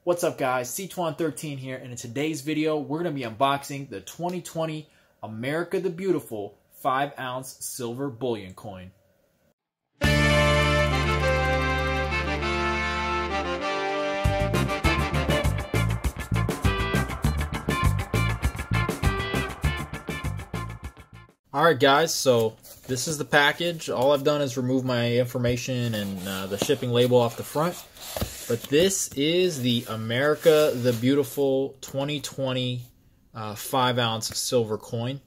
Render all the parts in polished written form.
What's up guys, C-Twan13 here, and in today's video we're going to be unboxing the 2020 America the Beautiful 5-ounce silver bullion coin. Alright guys, so this is the package. All I've done is remove my information and the shipping label off the front. But this is the America the Beautiful 2020 5-ounce silver coin.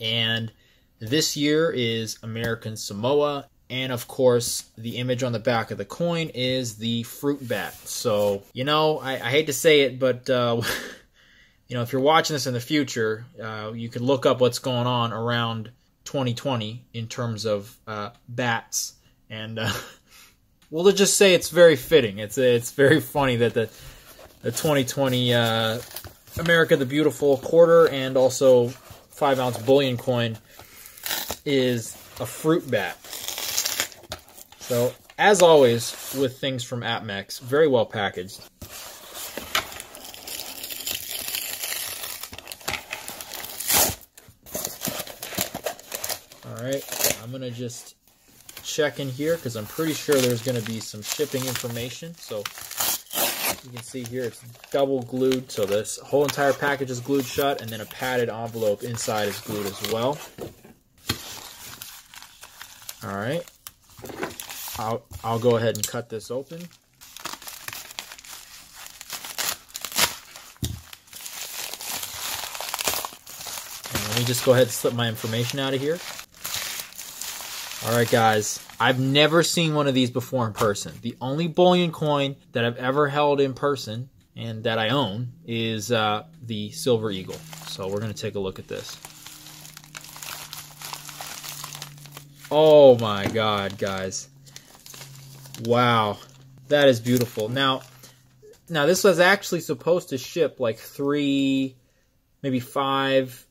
And this year is American Samoa. And of course, the image on the back of the coin is the fruit bat. So, you know, I hate to say it, but, you know, if you're watching this in the future, you could look up what's going on around 2020 in terms of bats. And we'll just say it's very fitting. It's very funny that the 2020 America the Beautiful quarter and also 5-ounce bullion coin is a fruit bat. So, as always with things from APMEX, very well packaged. Alright, I'm going to just check in here because I'm pretty sure there's going to be some shipping information. So you can see here it's double glued, so this whole entire package is glued shut, and then a padded envelope inside is glued as well. Alright, I'll go ahead and cut this open. And let me just go ahead and slip my information out of here. Alright guys, I've never seen one of these before in person. The only bullion coin that I've ever held in person and that I own is the Silver Eagle. So we're going to take a look at this. Oh my god, guys. Wow, that is beautiful. Now this was actually supposed to ship like 3, maybe 5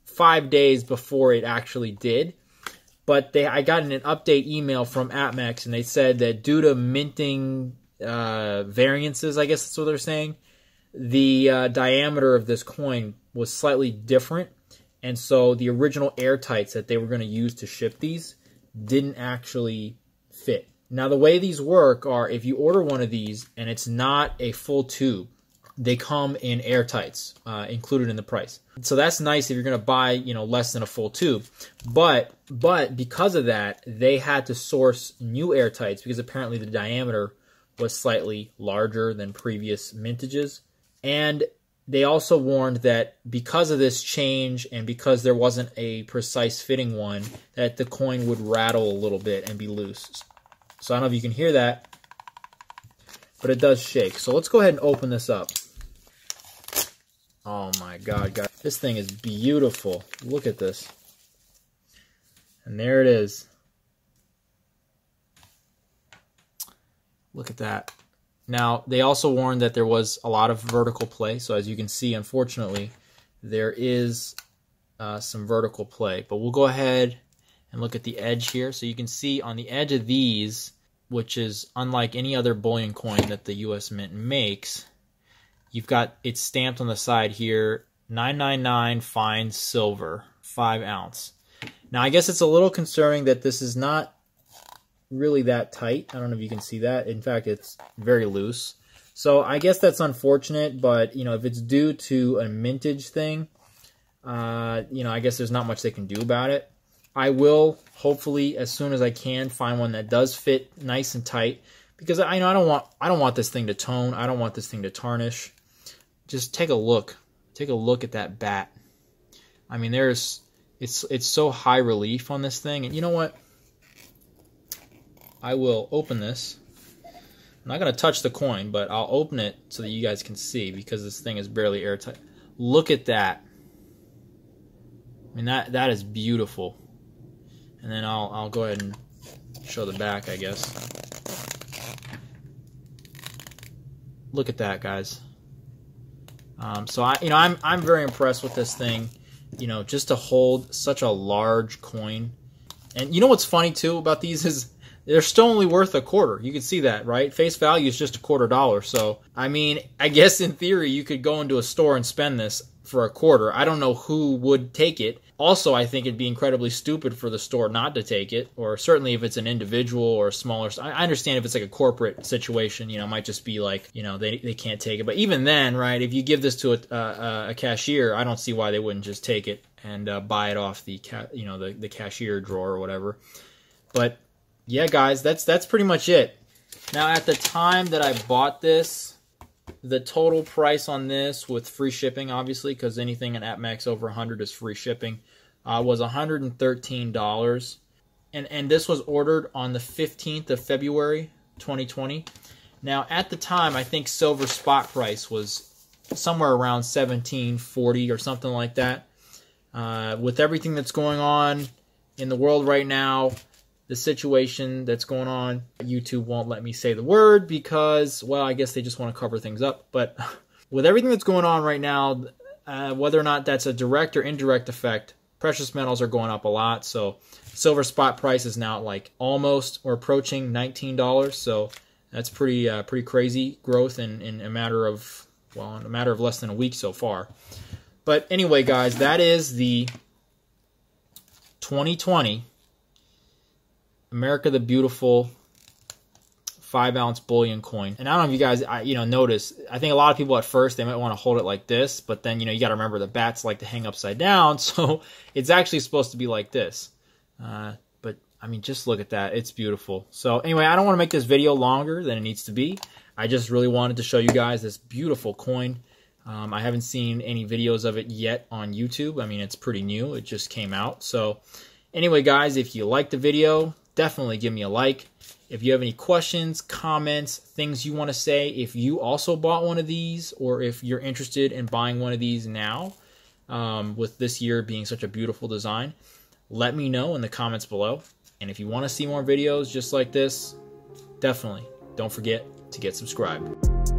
days before it actually did. But I got an update email from APMEX, and they said that due to minting variances, I guess that's what they're saying, the diameter of this coin was slightly different. And so the original airtights that they were going to use to ship these didn't actually fit. Now, the way these work are if you order one of these and it's not a full tube, they come in airtights included in the price. So that's nice if you're going to buy, you know, less than a full tube. But because of that, they had to source new airtights because apparently the diameter was slightly larger than previous mintages. And they also warned that because of this change and because there wasn't a precise fitting one, that the coin would rattle a little bit and be loose. So I don't know if you can hear that, but it does shake. So let's go ahead and open this up. Oh my god, guys. This thing is beautiful. Look at this. And there it is. Look at that. Now, they also warned that there was a lot of vertical play. So as you can see, unfortunately, there is some vertical play. But we'll go ahead and look at the edge here. So you can see on the edge of these, which is unlike any other bullion coin that the U.S. Mint makes, you've got it stamped on the side here, 999 fine silver, 5-ounce. Now, I guess it's a little concerning that this is not really that tight. I don't know if you can see that. In fact, it's very loose. So I guess that's unfortunate, but, you know, if it's due to a mintage thing, you know, I guess there's not much they can do about it. I will, hopefully, as soon as I can, find one that does fit nice and tight, because I know I don't want this thing to tone. I don't want this thing to tarnish. Just take a look. Take a look at that bat. I mean, it's so high relief on this thing. And you know what? I will open this. I'm not going to touch the coin, but I'll open it so that you guys can see, because this thing is barely airtight. Look at that. I mean, that is beautiful. And then I'll go ahead and show the back, I guess. Look at that, guys. So I'm very impressed with this thing. You know, just to hold such a large coin. And you know what's funny too about these is they're still only worth $0.25. You can see that, right? Face value is just $0.25. So, I mean, I guess in theory you could go into a store and spend this for $0.25. I don't know who would take it. Also, I think it'd be incredibly stupid for the store not to take it, or certainly if it's an individual or a smaller. I understand if it's like a corporate situation, you know, it might just be like, you know, they can't take it. But even then, right, if you give this to a cashier, I don't see why they wouldn't just take it and buy it off the the cashier drawer or whatever. But yeah, guys, that's pretty much it. Now, at the time that I bought this, the total price on this with free shipping, obviously, because anything in AppMax over 100 is free shipping, was $113. And this was ordered on the 15th of February, 2020. Now, at the time, I think silver spot price was somewhere around $17.40 or something like that. With everything that's going on in the world right now, the situation that's going on, YouTube won't let me say the word because, well, I guess they just want to cover things up. But with everything that's going on right now, whether or not that's a direct or indirect effect, precious metals are going up a lot. So silver spot price is now like almost or approaching $19. So that's pretty crazy growth in a matter of, well, in a matter of less than a week so far. But anyway, guys, that is the 2020 America the Beautiful 5-ounce bullion coin. And I don't know if you guys, notice, I think a lot of people at first, they might want to hold it like this, but then, you got to remember the bats like to hang upside down, so it's actually supposed to be like this. But, I mean, just look at that. It's beautiful. So, anyway, I don't want to make this video longer than it needs to be. I just really wanted to show you guys this beautiful coin. I haven't seen any videos of it yet on YouTube. I mean, it's pretty new. It just came out. So, anyway, guys, if you liked the video, definitely give me a like. If you have any questions, comments, things you want to say, if you also bought one of these, or if you're interested in buying one of these now, with this year being such a beautiful design, let me know in the comments below. And if you want to see more videos just like this, definitely don't forget to get subscribed.